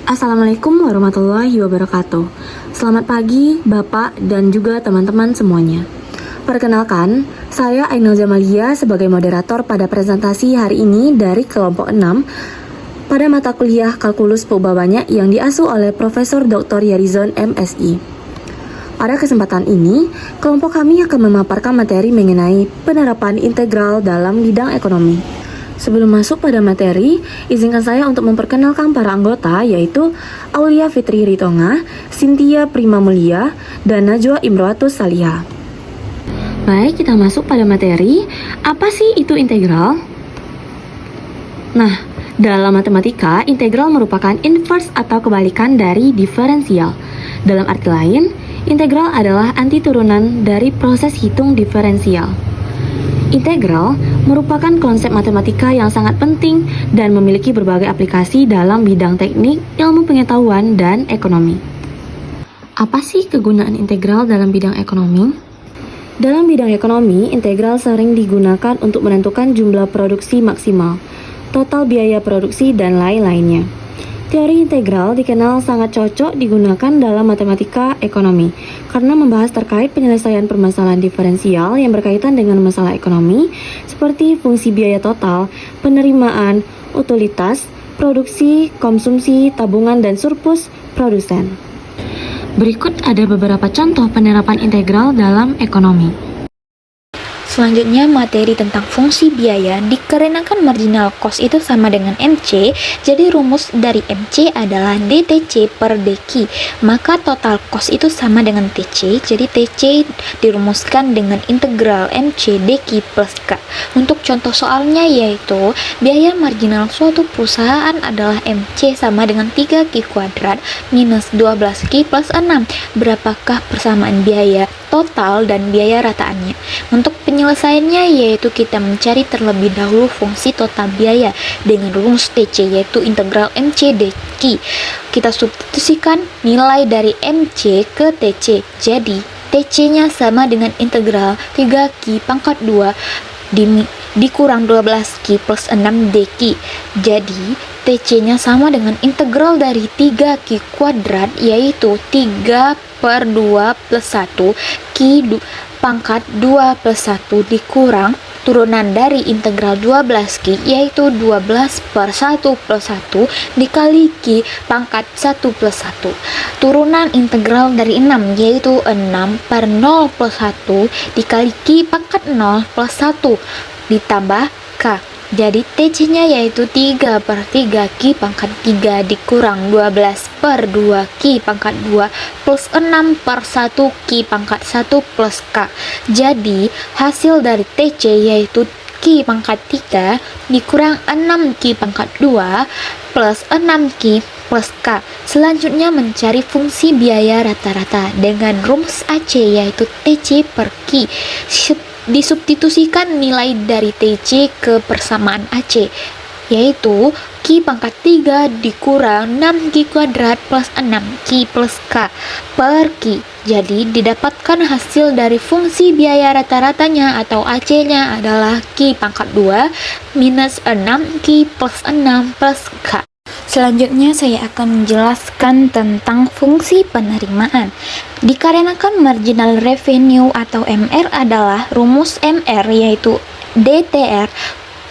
Assalamualaikum warahmatullahi wabarakatuh. Selamat pagi Bapak dan juga teman-teman semuanya. Perkenalkan, saya Ainul Zamalia sebagai moderator pada presentasi hari ini dari kelompok 6 pada mata kuliah Kalkulus Puba Banyak yang diasuh oleh Profesor Dr. Yarizon MSI. Pada kesempatan ini, kelompok kami akan memaparkan materi mengenai penerapan integral dalam bidang ekonomi. Sebelum masuk pada materi, izinkan saya untuk memperkenalkan para anggota yaitu Aulia Fitri Ritonga, Cynthia Prima Mulia, dan Najwa Imroatus Salihah. Baik, kita masuk pada materi. Apa sih itu integral? Nah, dalam matematika, integral merupakan inverse atau kebalikan dari diferensial. Dalam arti lain, integral adalah anti turunan dari proses hitung diferensial. Integral merupakan konsep matematika yang sangat penting dan memiliki berbagai aplikasi dalam bidang teknik, ilmu pengetahuan, dan ekonomi. Apa sih kegunaan integral dalam bidang ekonomi? Dalam bidang ekonomi, integral sering digunakan untuk menentukan jumlah produksi maksimal, total biaya produksi, dan lain-lainnya. Teori integral dikenal sangat cocok digunakan dalam matematika ekonomi karena membahas terkait penyelesaian permasalahan diferensial yang berkaitan dengan masalah ekonomi seperti fungsi biaya total, penerimaan, utilitas, produksi, konsumsi, tabungan, dan surplus produsen. Berikut ada beberapa contoh penerapan integral dalam ekonomi. Selanjutnya, materi tentang fungsi biaya. Dikarenakan marginal cost itu sama dengan MC, jadi rumus dari MC adalah DTC per DQ. Maka total cost itu sama dengan TC, jadi TC dirumuskan dengan integral MC DQ plus K. Untuk contoh soalnya yaitu, biaya marginal suatu perusahaan adalah MC sama dengan 3Q kuadrat minus 12Q plus 6. Berapakah persamaan biaya total dan biaya rataannya? Untuk penyelesaiannya yaitu kita mencari terlebih dahulu fungsi total biaya dengan rumus TC yaitu integral MC DQ. Kita substitusikan nilai dari MC ke TC. Jadi TC-nya sama dengan integral 3Q pangkat 2 dikurang 12Q plus 6 DQ. Jadi TC-nya sama dengan integral dari 3Q kuadrat yaitu 3 per 2 plus 1 Q pangkat 2 plus 1 dikurang turunan dari integral 12Q yaitu 12 per 1 plus 1 dikali Q pangkat 1 plus 1. Turunan integral dari 6 yaitu 6 per 0 plus 1 dikali Q pangkat 0 plus 1 ditambah K. Jadi TC-nya yaitu 3 per 3Q pangkat 3 dikurang 12 per 2Q pangkat 2 plus 6 per 1Q pangkat 1 plus K. Jadi hasil dari TC yaitu Q pangkat 3 dikurang 6Q pangkat 2 plus 6Q plus K. Selanjutnya mencari fungsi biaya rata-rata dengan rumus AC yaitu TC per Q. Disubstitusikan nilai dari TC ke persamaan AC yaitu Q pangkat 3 dikurang 6Q kuadrat plus 6Q plus K per Q. Jadi didapatkan hasil dari fungsi biaya rata-ratanya atau AC-nya adalah Q pangkat 2 minus 6Q plus 6 plus K. Selanjutnya saya akan menjelaskan tentang fungsi penerimaan. Dikarenakan marginal revenue atau MR adalah rumus MR yaitu DTR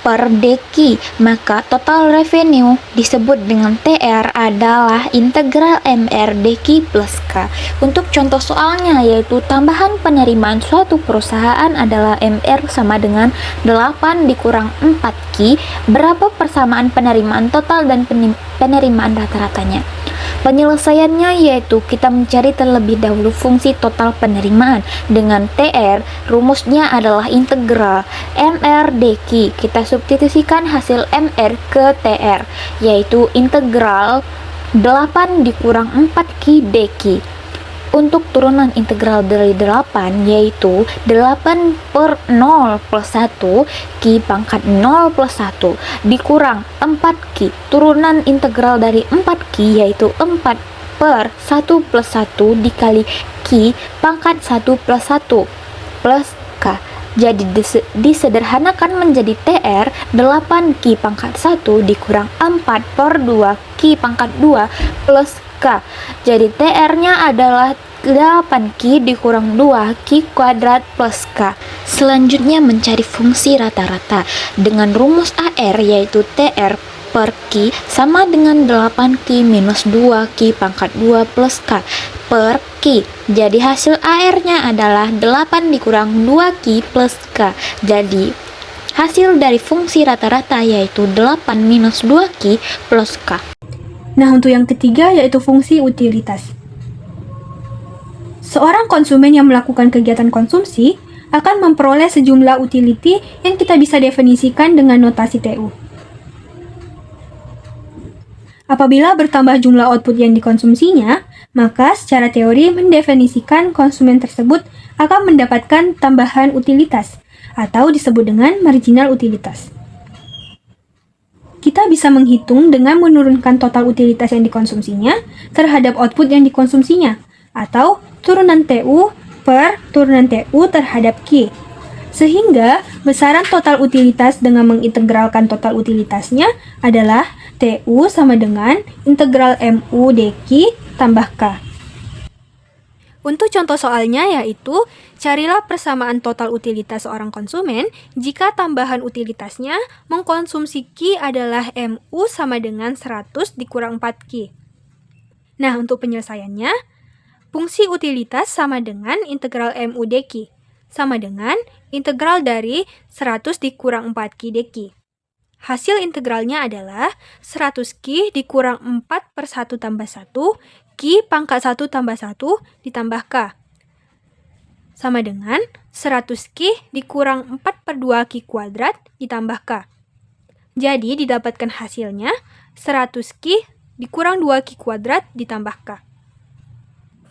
per DQ, maka total revenue disebut dengan TR adalah integral MR DQ plus K. Untuk contoh soalnya yaitu tambahan penerimaan suatu perusahaan adalah MR sama dengan 8 dikurang 4Q. Berapa persamaan penerimaan total dan penerimaan rata-ratanya? Penyelesaiannya yaitu kita mencari terlebih dahulu fungsi total penerimaan dengan TR, rumusnya adalah integral MR DQ. Kita substitusikan hasil MR ke TR yaitu integral 8 dikurang 4Q DQ. Untuk turunan integral dari 8 yaitu 8 per 0 plus 1 Q pangkat 0 plus 1 dikurang 4Q. Turunan integral dari 4Q yaitu 4 per 1 plus 1 dikali Q pangkat 1 plus 1 plus K. Jadi disederhanakan menjadi TR 8Q pangkat 1 dikurang 4 per 2Q pangkat 2 plus K. Jadi TR-nya adalah 8Q dikurang 2Q kuadrat plus K. Selanjutnya mencari fungsi rata-rata dengan rumus AR yaitu TR per Q sama dengan 8Q minus 2Q pangkat 2 plus K per Q. Jadi hasil AR-nya adalah 8 dikurang 2Q plus K. Jadi hasil dari fungsi rata-rata yaitu 8 minus 2Q plus K. Nah, untuk yang ketiga yaitu fungsi utilitas. Seorang konsumen yang melakukan kegiatan konsumsi akan memperoleh sejumlah utility yang kita bisa definisikan dengan notasi TU. Apabila bertambah jumlah output yang dikonsumsinya, maka secara teori mendefinisikan konsumen tersebut akan mendapatkan tambahan utilitas atau disebut dengan marginal utilitas. Kita bisa menghitung dengan menurunkan total utilitas yang dikonsumsinya terhadap output yang dikonsumsinya atau turunan TU per turunan TU terhadap Q. Sehingga besaran total utilitas dengan mengintegralkan total utilitasnya adalah TU sama dengan integral MU dQ tambah K. Untuk contoh soalnya yaitu, carilah persamaan total utilitas seorang konsumen jika tambahan utilitasnya mengkonsumsi Q adalah MU sama dengan 100 dikurang 4Q. Nah, untuk penyelesaiannya, fungsi utilitas sama dengan integral MU dQ sama dengan integral dari 100 dikurang 4Q dQ. Hasil integralnya adalah 100Q dikurang 4 per 1 tambah 1, Q pangkat 1 tambah 1 ditambah K. Sama dengan 100Q dikurang 4 per 2Q kuadrat ditambah K. Jadi didapatkan hasilnya 100Q dikurang 2Q kuadrat ditambah K.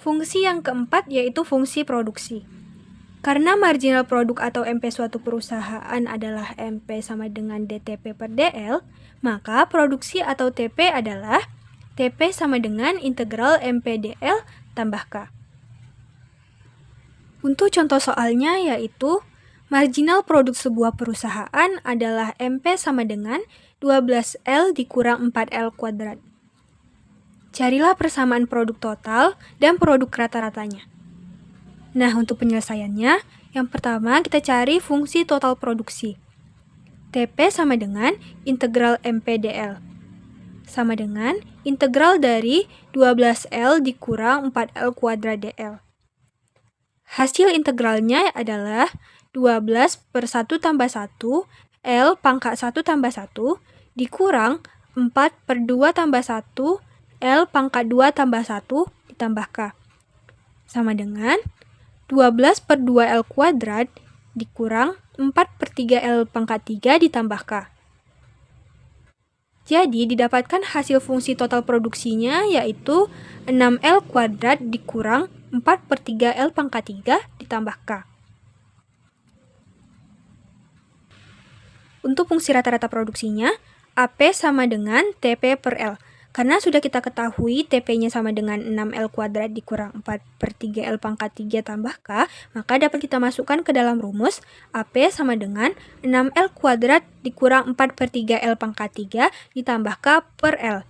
Fungsi yang keempat yaitu fungsi produksi. Karena marginal produk atau MP suatu perusahaan adalah MP sama dengan DTP per DL, maka produksi atau TP adalah TP sama dengan integral MP DL tambah K. Untuk contoh soalnya yaitu, marginal produk sebuah perusahaan adalah MP sama dengan 12L dikurang 4L kuadrat. Carilah persamaan produk total dan produk rata-ratanya. Nah, untuk penyelesaiannya, yang pertama kita cari fungsi total produksi. TP sama dengan integral MPDL. Sama dengan integral dari 12L dikurang 4L kuadrat DL. Hasil integralnya adalah 12 per 1 tambah 1, L pangkat 1 tambah 1, dikurang 4 per 2 tambah 1, L pangkat 2 tambah 1, ditambah K. Sama dengan 12 per 2L kuadrat dikurang 4 per 3L pangkat 3 ditambah K. Jadi didapatkan hasil fungsi total produksinya yaitu 6L kuadrat dikurang 4 per 3L pangkat 3 ditambah K. Untuk fungsi rata-rata produksinya, AP sama dengan TP per L. Karena sudah kita ketahui TP-nya sama dengan 6L kuadrat dikurang 4 per 3L pangkat 3 tambah K, maka dapat kita masukkan ke dalam rumus AP sama dengan 6L kuadrat dikurang 4 per 3L pangkat 3 ditambah K per L.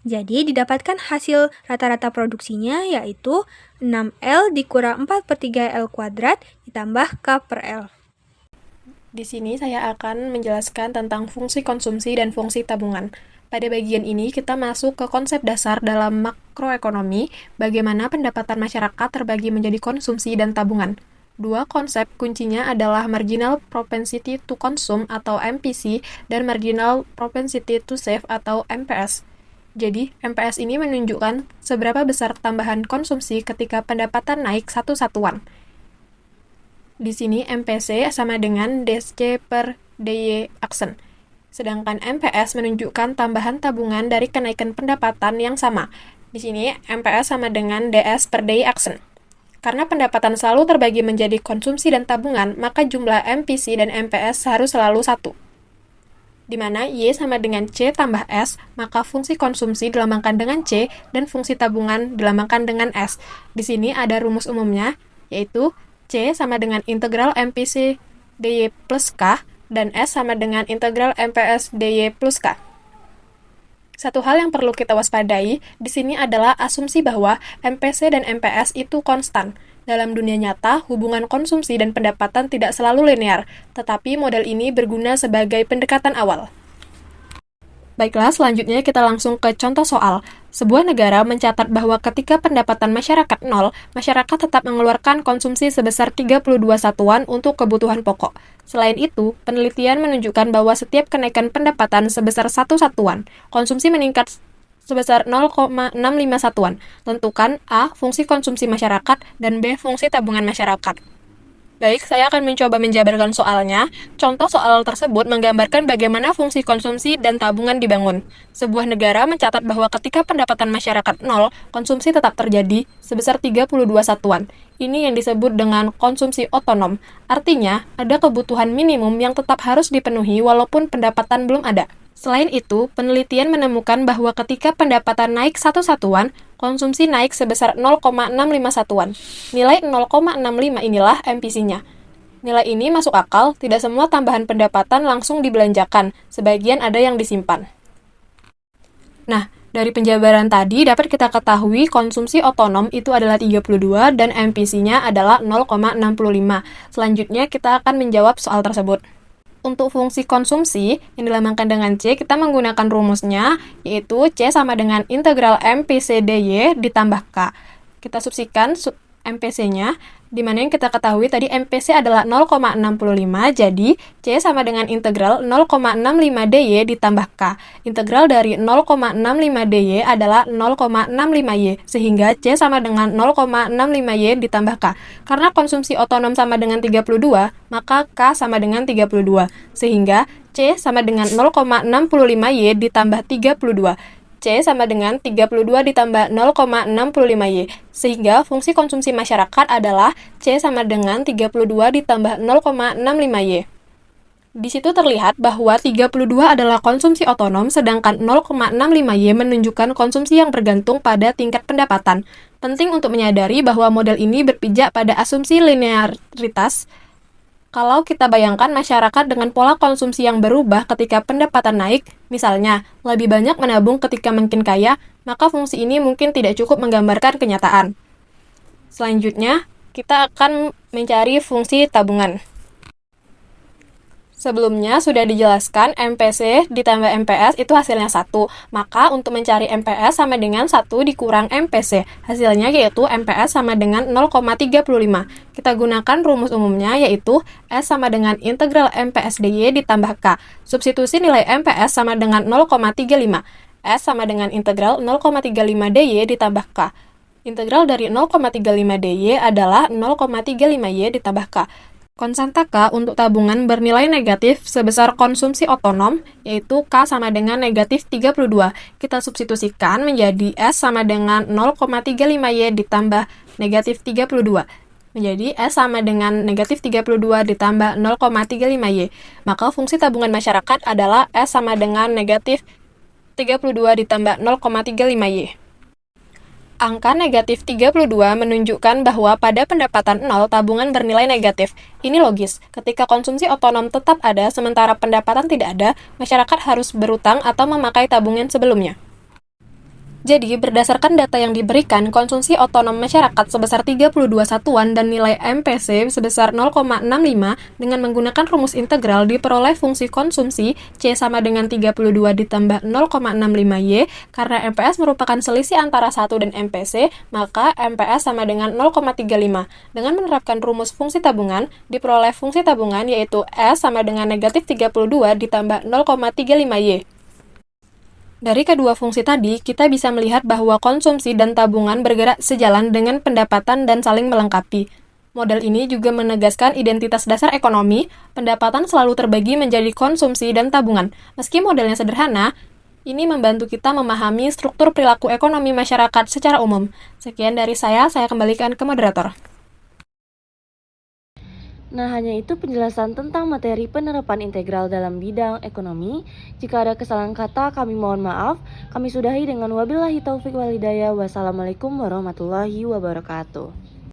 Jadi didapatkan hasil rata-rata produksinya yaitu 6L dikurang 4 per 3L kuadrat ditambah K per L. Di sini saya akan menjelaskan tentang fungsi konsumsi dan fungsi tabungan. Pada bagian ini, kita masuk ke konsep dasar dalam makroekonomi, bagaimana pendapatan masyarakat terbagi menjadi konsumsi dan tabungan. Dua konsep kuncinya adalah marginal propensity to consume atau MPC dan marginal propensity to save atau MPS. Jadi, MPS ini menunjukkan seberapa besar tambahan konsumsi ketika pendapatan naik satu satuan. Di sini, MPC sama dengan DC per DY aksen. Sedangkan MPS menunjukkan tambahan tabungan dari kenaikan pendapatan yang sama. Di sini, MPS sama dengan DS per DY aksen. Karena pendapatan selalu terbagi menjadi konsumsi dan tabungan, maka jumlah MPC dan MPS harus selalu satu. Di mana Y sama dengan C tambah S, maka fungsi konsumsi dilambangkan dengan C dan fungsi tabungan dilambangkan dengan S. Di sini ada rumus umumnya, yaitu C sama dengan integral MPC DY plus K, dan S sama dengan integral MPS DY plus K. Satu hal yang perlu kita waspadai di sini adalah asumsi bahwa MPC dan MPS itu konstan. Dalam dunia nyata, hubungan konsumsi dan pendapatan tidak selalu linear, tetapi model ini berguna sebagai pendekatan awal. Baiklah, selanjutnya kita langsung ke contoh soal. Sebuah negara mencatat bahwa ketika pendapatan masyarakat nol, masyarakat tetap mengeluarkan konsumsi sebesar 32 satuan untuk kebutuhan pokok. Selain itu, penelitian menunjukkan bahwa setiap kenaikan pendapatan sebesar 1 satuan, konsumsi meningkat sebesar 0,65 satuan. Tentukan A. Fungsi konsumsi masyarakat dan B. Fungsi tabungan masyarakat. Baik, saya akan mencoba menjabarkan soalnya. Contoh soal tersebut menggambarkan bagaimana fungsi konsumsi dan tabungan dibangun. Sebuah negara mencatat bahwa ketika pendapatan masyarakat nol, konsumsi tetap terjadi sebesar 32 satuan. Ini yang disebut dengan konsumsi otonom. Artinya, ada kebutuhan minimum yang tetap harus dipenuhi walaupun pendapatan belum ada. Selain itu, penelitian menemukan bahwa ketika pendapatan naik 1 satuan, konsumsi naik sebesar 0,65 satuan. Nilai 0,65 inilah MPC-nya. Nilai ini masuk akal, tidak semua tambahan pendapatan langsung dibelanjakan, sebagian ada yang disimpan. Nah, dari penjabaran tadi dapat kita ketahui konsumsi otonom itu adalah 32 dan MPC-nya adalah 0,65. Selanjutnya kita akan menjawab soal tersebut. Untuk fungsi konsumsi yang dilambangkan dengan C, kita menggunakan rumusnya, yaitu C sama dengan integral MPC DY ditambah K. Kita substitusikan MPC-nya, di mana yang kita ketahui tadi MPC adalah 0,65, jadi C sama dengan integral 0,65 DY ditambah K. Integral dari 0,65 DY adalah 0,65 Y, sehingga C sama dengan 0,65 Y ditambah K. Karena konsumsi otonom sama dengan 32, maka K sama dengan 32, sehingga C sama dengan 0,65 Y ditambah 32. C sama dengan 32 ditambah 0,65 Y, sehingga fungsi konsumsi masyarakat adalah C sama dengan 32 ditambah 0,65 Y. Di situ terlihat bahwa 32 adalah konsumsi otonom, sedangkan 0,65 Y menunjukkan konsumsi yang bergantung pada tingkat pendapatan. Penting untuk menyadari bahwa model ini berpijak pada asumsi linearitas. Kalau kita bayangkan masyarakat dengan pola konsumsi yang berubah ketika pendapatan naik, misalnya lebih banyak menabung ketika makin kaya, maka fungsi ini mungkin tidak cukup menggambarkan kenyataan. Selanjutnya, kita akan mencari fungsi tabungan. Sebelumnya sudah dijelaskan MPC ditambah MPS itu hasilnya 1, maka untuk mencari MPS sama dengan 1 dikurang MPC. Hasilnya yaitu MPS sama dengan 0,35. Kita gunakan rumus umumnya yaitu S sama dengan integral MPS DY ditambah K. Substitusi nilai MPS sama dengan 0,35. S sama dengan integral 0,35 DY ditambah K. Integral dari 0,35 DY adalah 0,35 Y ditambah K. Konstanta K untuk tabungan bernilai negatif sebesar konsumsi otonom, yaitu K sama dengan negatif 32. Kita substitusikan menjadi S sama dengan 0,35 Y ditambah negatif 32. Menjadi S sama dengan negatif 32 ditambah 0,35 Y. Maka fungsi tabungan masyarakat adalah S sama dengan negatif 32 ditambah 0,35 Y. Angka negatif 32 menunjukkan bahwa pada pendapatan 0, tabungan bernilai negatif. Ini logis, ketika konsumsi otonom tetap ada sementara pendapatan tidak ada, masyarakat harus berutang atau memakai tabungan sebelumnya. Jadi, berdasarkan data yang diberikan, konsumsi otonom masyarakat sebesar 32 satuan dan nilai MPC sebesar 0,65 dengan menggunakan rumus integral diperoleh fungsi konsumsi C sama dengan 32 ditambah 0,65 Y. Karena MPS merupakan selisih antara 1 dan MPC, maka MPS sama dengan 0,35. Dengan menerapkan rumus fungsi tabungan, diperoleh fungsi tabungan yaitu S sama dengan negatif 32 ditambah 0,35 Y. Dari kedua fungsi tadi, kita bisa melihat bahwa konsumsi dan tabungan bergerak sejalan dengan pendapatan dan saling melengkapi. Model ini juga menegaskan identitas dasar ekonomi, pendapatan selalu terbagi menjadi konsumsi dan tabungan. Meski modelnya sederhana, ini membantu kita memahami struktur perilaku ekonomi masyarakat secara umum. Sekian dari saya kembalikan ke moderator. Nah, hanya itu penjelasan tentang materi penerapan integral dalam bidang ekonomi. Jika ada kesalahan kata, kami mohon maaf. Kami sudahi dengan wabillahi taufik wal hidayah. Wassalamualaikum warahmatullahi wabarakatuh.